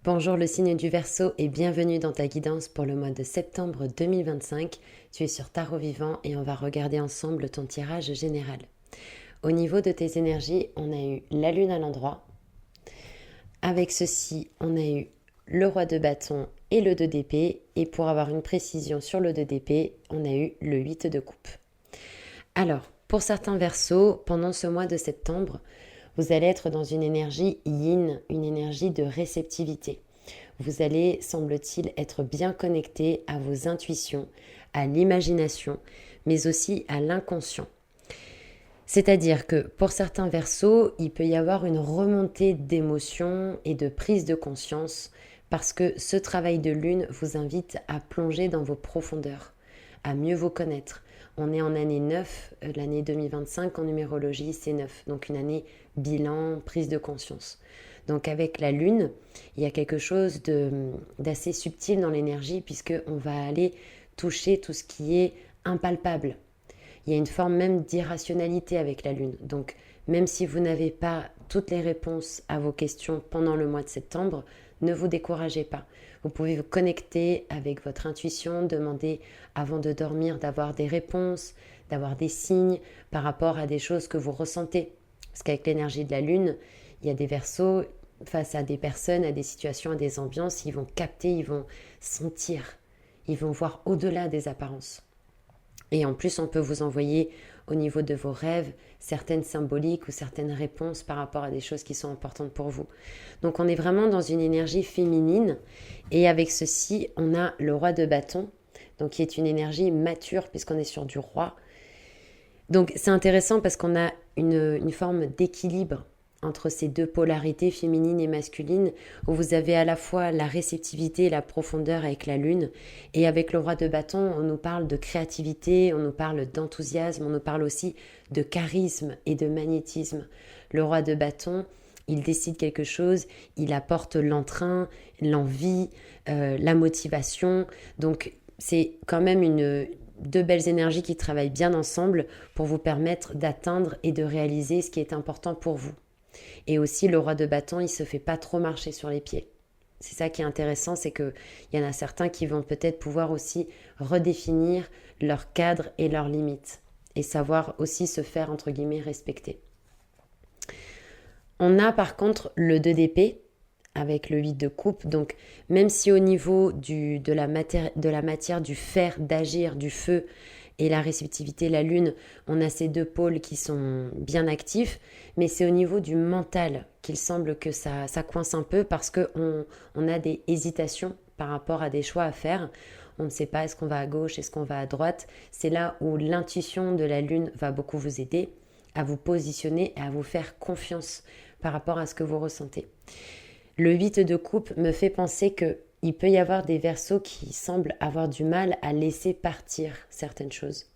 Bonjour le signe du Verseau et bienvenue dans ta guidance pour le mois de septembre 2025. Tu es sur Tarot Vivant et on va regarder ensemble ton tirage général. Au niveau de tes énergies, on a eu la lune à l'endroit. Avec ceci, on a eu le roi de bâton et le 2 d'épée. Et pour avoir une précision sur le 2 d'épée, on a eu le 8 de coupe. Alors, pour certains Verseaux, pendant ce mois de septembre, vous allez être dans une énergie yin, une énergie de réceptivité. Vous allez, semble-t-il, être bien connecté à vos intuitions, à l'imagination, mais aussi à l'inconscient. C'est-à-dire que pour certains Verseaux, il peut y avoir une remontée d'émotions et de prise de conscience parce que ce travail de lune vous invite à plonger dans vos profondeurs, à mieux vous connaître. On est en année 9, l'année 2025 en numérologie c'est 9, donc une année bilan, prise de conscience. Donc avec la lune, il y a quelque chose d'assez subtil dans l'énergie puisqu'on va aller toucher tout ce qui est impalpable. Il y a une forme même d'irrationalité avec la lune. Donc même si vous n'avez pas toutes les réponses à vos questions pendant le mois de septembre, ne vous découragez pas. Vous pouvez vous connecter avec votre intuition, demander avant de dormir d'avoir des réponses, d'avoir des signes par rapport à des choses que vous ressentez. Parce qu'avec l'énergie de la lune, il y a des Verseaux, face à des personnes, à des situations, à des ambiances, ils vont capter, ils vont sentir, ils vont voir au-delà des apparences. Et en plus, on peut vous envoyer au niveau de vos rêves certaines symboliques ou certaines réponses par rapport à des choses qui sont importantes pour vous. Donc on est vraiment dans une énergie féminine et avec ceci, on a le roi de bâton, donc qui est une énergie mature puisqu'on est sur du roi. Donc c'est intéressant parce qu'on a une forme d'équilibre entre ces deux polarités féminines et masculines, où vous avez à la fois la réceptivité et la profondeur avec la lune, et avec le roi de bâton, on nous parle de créativité, on nous parle d'enthousiasme, on nous parle aussi de charisme et de magnétisme. Le roi de bâton, il décide quelque chose, il apporte l'entrain, l'envie, la motivation, donc c'est quand même deux belles énergies qui travaillent bien ensemble pour vous permettre d'atteindre et de réaliser ce qui est important pour vous. Et aussi, le roi de bâton, il ne se fait pas trop marcher sur les pieds. C'est ça qui est intéressant, c'est qu'il y en a certains qui vont peut-être pouvoir aussi redéfinir leur cadre et leurs limites. Et savoir aussi se faire, entre guillemets, respecter. On a par contre le 2 d'épée avec le 8 de coupe. Donc même si au niveau de la matière, du faire, d'agir, du feu, et la réceptivité, la lune, on a ces deux pôles qui sont bien actifs, mais c'est au niveau du mental qu'il semble que ça coince un peu parce qu'on a des hésitations par rapport à des choix à faire. On ne sait pas est-ce qu'on va à gauche, est-ce qu'on va à droite. C'est là où l'intuition de la lune va beaucoup vous aider à vous positionner et à vous faire confiance par rapport à ce que vous ressentez. Le 8 de coupe me fait penser que il peut y avoir des Verseaux qui semblent avoir du mal à laisser partir certaines choses.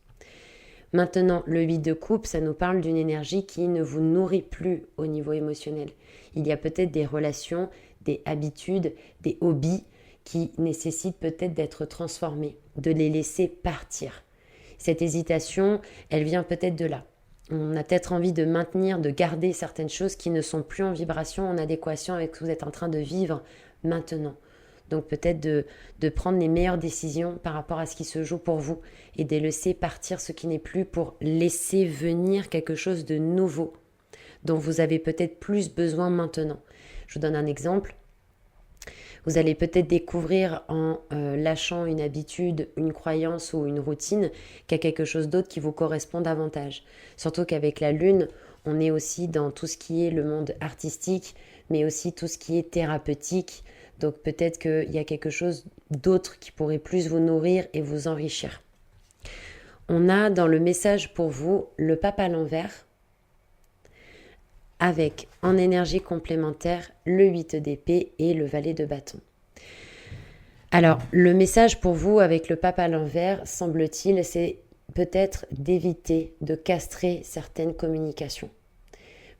Maintenant, le 8 de coupe, ça nous parle d'une énergie qui ne vous nourrit plus au niveau émotionnel. Il y a peut-être des relations, des habitudes, des hobbies qui nécessitent peut-être d'être transformés, de les laisser partir. Cette hésitation, elle vient peut-être de là. On a peut-être envie de maintenir, de garder certaines choses qui ne sont plus en vibration, en adéquation avec ce que vous êtes en train de vivre maintenant. Donc peut-être de prendre les meilleures décisions par rapport à ce qui se joue pour vous et de laisser partir ce qui n'est plus pour laisser venir quelque chose de nouveau dont vous avez peut-être plus besoin maintenant. Je vous donne un exemple. Vous allez peut-être découvrir en lâchant une habitude, une croyance ou une routine qu'il y a quelque chose d'autre qui vous correspond davantage. Surtout qu'avec la lune, on est aussi dans tout ce qui est le monde artistique, mais aussi tout ce qui est thérapeutique. Donc peut-être qu'il y a quelque chose d'autre qui pourrait plus vous nourrir et vous enrichir. On a dans le message pour vous le pape à l'envers avec en énergie complémentaire le 8 d'épée et le valet de bâton. Alors le message pour vous avec le pape à l'envers, semble-t-il, c'est peut-être d'éviter de castrer certaines communications.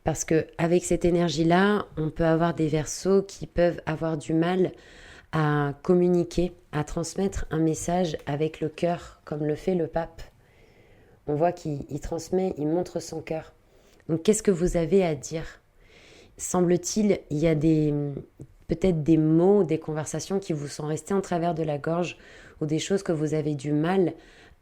Parce qu'avec cette énergie-là, on peut avoir des Verseaux qui peuvent avoir du mal à communiquer, à transmettre un message avec le cœur, comme le fait le pape. On voit qu'il transmet, il montre son cœur. Donc qu'est-ce que vous avez à dire ? Semble-t-il, il y a des peut-être des mots, des conversations qui vous sont restées en travers de la gorge ou des choses que vous avez du mal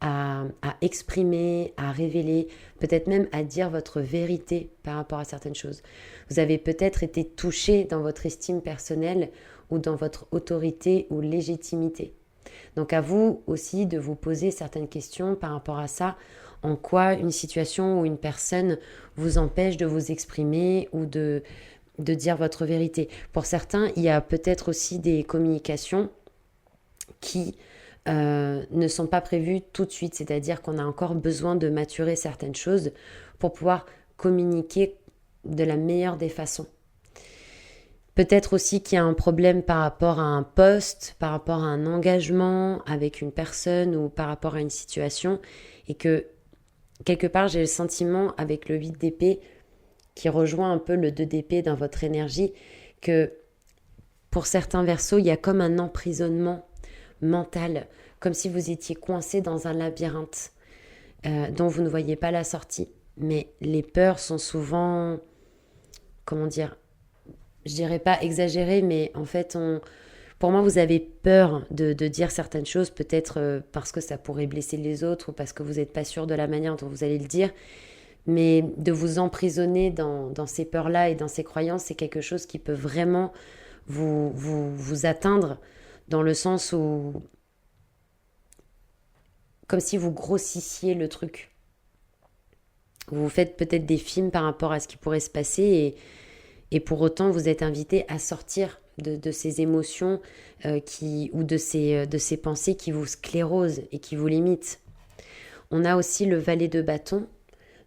à exprimer, à révéler, peut-être même à dire votre vérité par rapport à certaines choses. Vous avez peut-être été touché dans votre estime personnelle ou dans votre autorité ou légitimité. Donc à vous aussi de vous poser certaines questions par rapport à ça, en quoi une situation ou une personne vous empêche de vous exprimer ou de dire votre vérité. Pour certains, il y a peut-être aussi des communications qui ne sont pas prévues tout de suite, c'est-à-dire qu'on a encore besoin de maturer certaines choses pour pouvoir communiquer de la meilleure des façons. Peut-être aussi qu'il y a un problème par rapport à un poste, par rapport à un engagement avec une personne ou par rapport à une situation et que quelque part j'ai le sentiment avec le 8 d'épée qui rejoint un peu le 2 d'épée dans votre énergie que pour certains verseaux il y a comme un emprisonnement mental, comme si vous étiez coincé dans un labyrinthe dont vous ne voyez pas la sortie. Mais les peurs sont souvent, comment dire, je dirais pas exagérées, mais en fait, pour moi, vous avez peur de dire certaines choses, peut-être parce que ça pourrait blesser les autres ou parce que vous n'êtes pas sûr de la manière dont vous allez le dire. Mais de vous emprisonner dans ces peurs-là et dans ces croyances, c'est quelque chose qui peut vraiment vous atteindre dans le sens où, comme si vous grossissiez le truc. Vous faites peut-être des films par rapport à ce qui pourrait se passer et pour autant vous êtes invité à sortir de ces émotions ou de ces pensées qui vous sclérosent et qui vous limitent. On a aussi le valet de bâton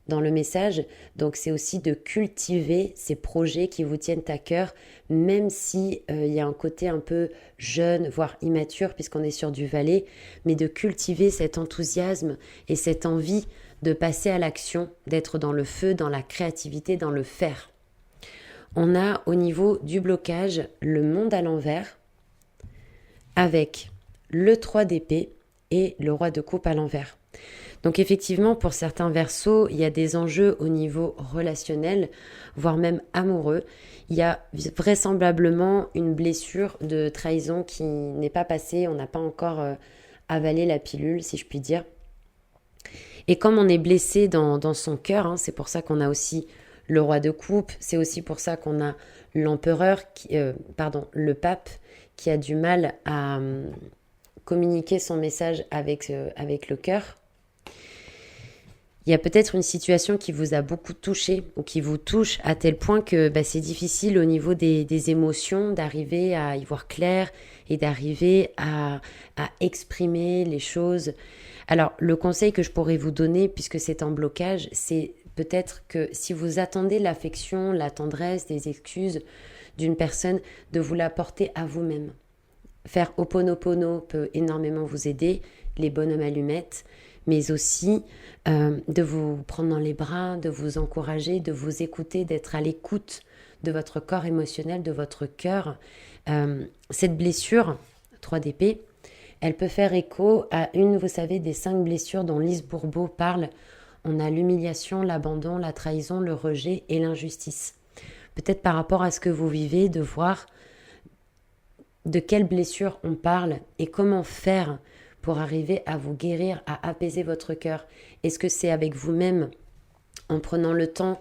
dans le message, donc c'est aussi de cultiver ces projets qui vous tiennent à cœur, même si il y a un côté un peu jeune, voire immature, puisqu'on est sur du valet, mais de cultiver cet enthousiasme et cette envie de passer à l'action, d'être dans le feu, dans la créativité, dans le faire. On a au niveau du blocage le monde à l'envers, avec le 3 d'épée et le roi de coupe à l'envers. Donc effectivement, pour certains verseaux, il y a des enjeux au niveau relationnel, voire même amoureux. Il y a vraisemblablement une blessure de trahison qui n'est pas passée, on n'a pas encore avalé la pilule, si je puis dire. Et comme on est blessé dans son cœur, c'est pour ça qu'on a aussi le roi de coupe, c'est aussi pour ça qu'on a l'empereur, le pape, qui a du mal à communiquer son message avec le cœur. Il y a peut-être une situation qui vous a beaucoup touché ou qui vous touche à tel point que c'est difficile au niveau des émotions d'arriver à y voir clair et d'arriver à exprimer les choses. Alors, le conseil que je pourrais vous donner, puisque c'est en blocage, c'est peut-être que si vous attendez l'affection, la tendresse, des excuses d'une personne, de vous l'apporter à vous-même. Faire Ho'oponopono peut énormément vous aider, les bonhommes allumettes, mais aussi de vous prendre dans les bras, de vous encourager, de vous écouter, d'être à l'écoute de votre corps émotionnel, de votre cœur. Cette blessure, 3 d'épée, elle peut faire écho à une, vous savez, des 5 blessures dont Lise Bourbeau parle. On a l'humiliation, l'abandon, la trahison, le rejet et l'injustice. Peut-être par rapport à ce que vous vivez, de voir de quelle blessure on parle et comment faire pour arriver à vous guérir, à apaiser votre cœur. Est-ce que c'est avec vous-même, en prenant le temps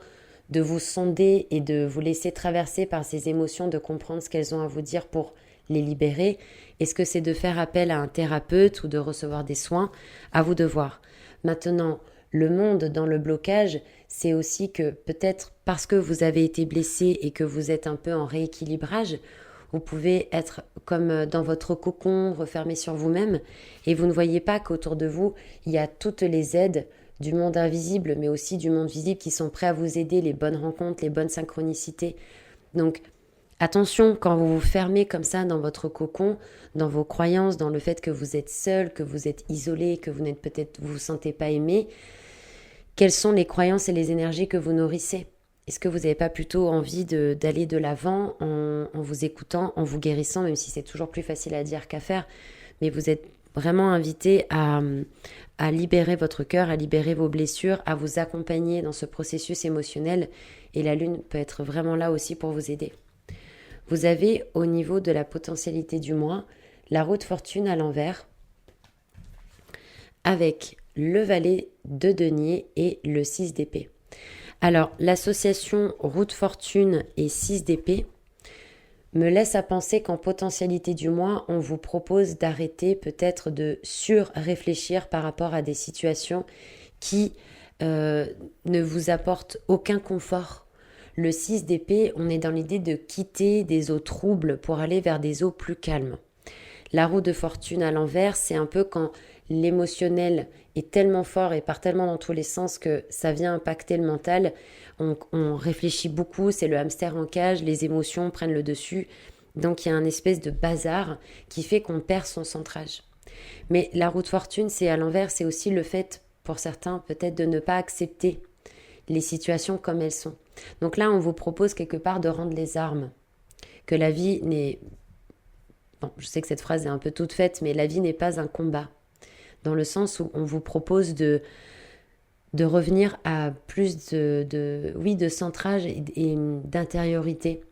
de vous sonder et de vous laisser traverser par ces émotions, de comprendre ce qu'elles ont à vous dire pour les libérer? Est-ce que c'est de faire appel à un thérapeute ou de recevoir des soins? À vous de voir. Maintenant, le monde dans le blocage, c'est aussi que peut-être parce que vous avez été blessé et que vous êtes un peu en rééquilibrage, vous pouvez être comme dans votre cocon, refermé sur vous-même, et vous ne voyez pas qu'autour de vous, il y a toutes les aides du monde invisible, mais aussi du monde visible qui sont prêts à vous aider, les bonnes rencontres, les bonnes synchronicités. Donc, attention, quand vous vous fermez comme ça dans votre cocon, dans vos croyances, dans le fait que vous êtes seul, que vous êtes isolé, que vous vous sentez pas aimé, quelles sont les croyances et les énergies que vous nourrissez? Est-ce que vous n'avez pas plutôt envie d'aller de l'avant en vous écoutant, en vous guérissant, même si c'est toujours plus facile à dire qu'à faire, mais vous êtes vraiment invité à libérer votre cœur, à libérer vos blessures, à vous accompagner dans ce processus émotionnel, et la lune peut être vraiment là aussi pour vous aider. vous avez au niveau de la potentialité du mois la roue de fortune à l'envers avec le valet de denier et le 6 d'épée. Alors, l'association roue de fortune et 6 d'épée me laisse à penser qu'en potentialité du mois, on vous propose d'arrêter peut-être de sur-réfléchir par rapport à des situations qui ne vous apportent aucun confort. Le 6 d'épée, on est dans l'idée de quitter des eaux troubles pour aller vers des eaux plus calmes. La roue de fortune à l'envers, c'est un peu quand l'émotionnel est tellement fort et part tellement dans tous les sens que ça vient impacter le mental. On réfléchit beaucoup, c'est le hamster en cage, les émotions prennent le dessus. Donc il y a un espèce de bazar qui fait qu'on perd son centrage. Mais la roue de fortune, c'est à l'envers, c'est aussi le fait, pour certains, peut-être de ne pas accepter les situations comme elles sont. Donc là, on vous propose quelque part de rendre les armes. Que la vie n'est... Bon, je sais que cette phrase est un peu toute faite, mais la vie n'est pas un combat. Dans le sens où on vous propose de revenir à plus de centrage et d'intériorité,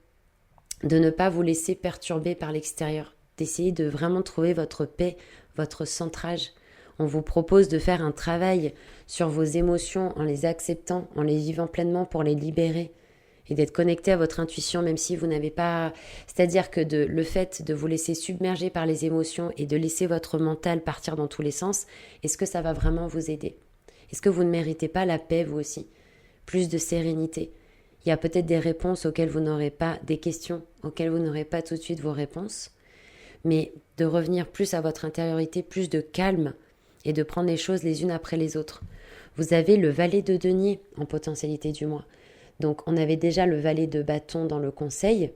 de ne pas vous laisser perturber par l'extérieur, d'essayer de vraiment trouver votre paix, votre centrage. On vous propose de faire un travail sur vos émotions en les acceptant, en les vivant pleinement pour les libérer et d'être connecté à votre intuition même si vous n'avez pas... C'est-à-dire que le fait de vous laisser submerger par les émotions et de laisser votre mental partir dans tous les sens, est-ce que ça va vraiment vous aider ? Est-ce que vous ne méritez pas la paix, vous aussi ? Plus de sérénité. Il y a peut-être des réponses auxquelles vous n'aurez pas, des questions auxquelles vous n'aurez pas tout de suite vos réponses, mais de revenir plus à votre intériorité, plus de calme et de prendre les choses les unes après les autres. Vous avez le valet de denier en potentialité du mois. Donc on avait déjà le valet de bâton dans le conseil,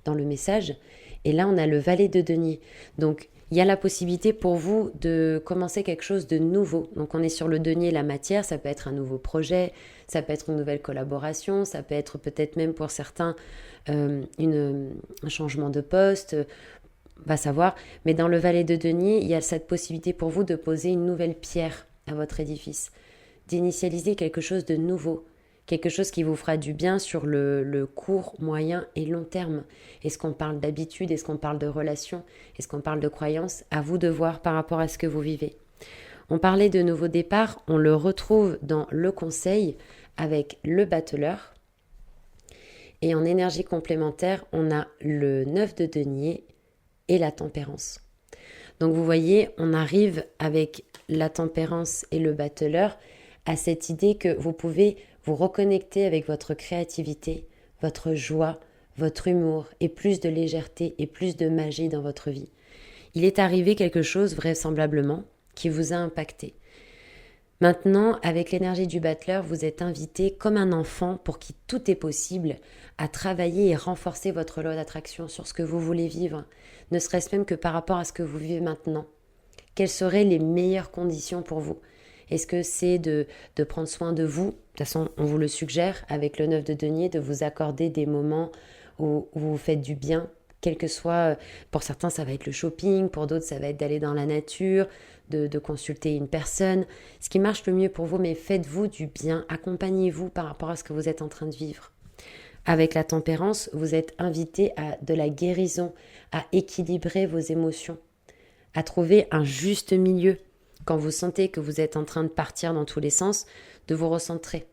dans le message, et là on a le valet de denier. Donc il y a la possibilité pour vous de commencer quelque chose de nouveau. Donc on est sur le denier, la matière, ça peut être un nouveau projet, ça peut être une nouvelle collaboration, ça peut être peut-être même pour certains un changement de poste, va savoir. Mais dans le valet de denier, il y a cette possibilité pour vous de poser une nouvelle pierre à votre édifice, d'initialiser quelque chose de nouveau. Quelque chose qui vous fera du bien sur le court, moyen et long terme. Est-ce qu'on parle d'habitude? Est-ce qu'on parle de relation? Est-ce qu'on parle de croyance? À vous de voir par rapport à ce que vous vivez. On parlait de nouveau départ, on le retrouve dans le conseil avec le battleur. Et en énergie complémentaire, on a le 9 de denier et la tempérance. Donc vous voyez, on arrive avec la tempérance et le battleur à cette idée que vous pouvez vous reconnecter avec votre créativité, votre joie, votre humour et plus de légèreté et plus de magie dans votre vie. Il est arrivé quelque chose vraisemblablement qui vous a impacté. Maintenant, avec l'énergie du battleur, vous êtes invité comme un enfant pour qui tout est possible à travailler et renforcer votre loi d'attraction sur ce que vous voulez vivre, ne serait-ce même que par rapport à ce que vous vivez maintenant. Quelles seraient les meilleures conditions pour vous ? Est-ce que c'est de prendre soin de vous ? De toute façon, on vous le suggère avec le 9 de denier, de vous accorder des moments où vous faites du bien, quel que soit, pour certains ça va être le shopping, pour d'autres ça va être d'aller dans la nature, de consulter une personne. Ce qui marche le mieux pour vous, mais faites-vous du bien, accompagnez-vous par rapport à ce que vous êtes en train de vivre. Avec la tempérance, vous êtes invité à de la guérison, à équilibrer vos émotions, à trouver un juste milieu. Quand vous sentez que vous êtes en train de partir dans tous les sens, de vous recentrer,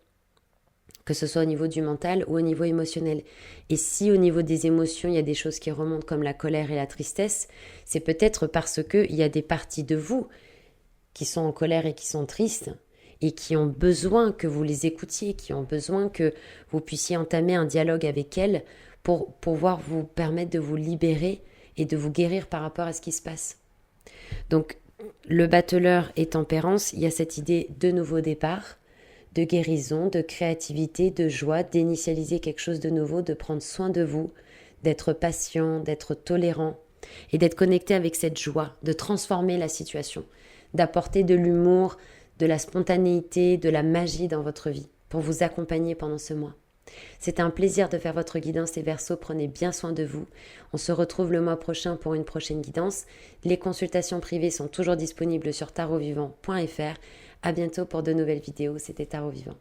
que ce soit au niveau du mental ou au niveau émotionnel. Et si au niveau des émotions, il y a des choses qui remontent comme la colère et la tristesse, c'est peut-être parce qu'il y a des parties de vous qui sont en colère et qui sont tristes et qui ont besoin que vous les écoutiez, qui ont besoin que vous puissiez entamer un dialogue avec elles pour pouvoir vous permettre de vous libérer et de vous guérir par rapport à ce qui se passe. Donc, le battleur et tempérance, il y a cette idée de nouveau départ, de guérison, de créativité, de joie, d'initialiser quelque chose de nouveau, de prendre soin de vous, d'être patient, d'être tolérant et d'être connecté avec cette joie, de transformer la situation, d'apporter de l'humour, de la spontanéité, de la magie dans votre vie pour vous accompagner pendant ce mois. C'est un plaisir de faire votre guidance les Verseaux, prenez bien soin de vous. On se retrouve le mois prochain pour une prochaine guidance. Les consultations privées sont toujours disponibles sur tarotvivant.fr. À bientôt pour de nouvelles vidéos, c'était Tarot Vivant.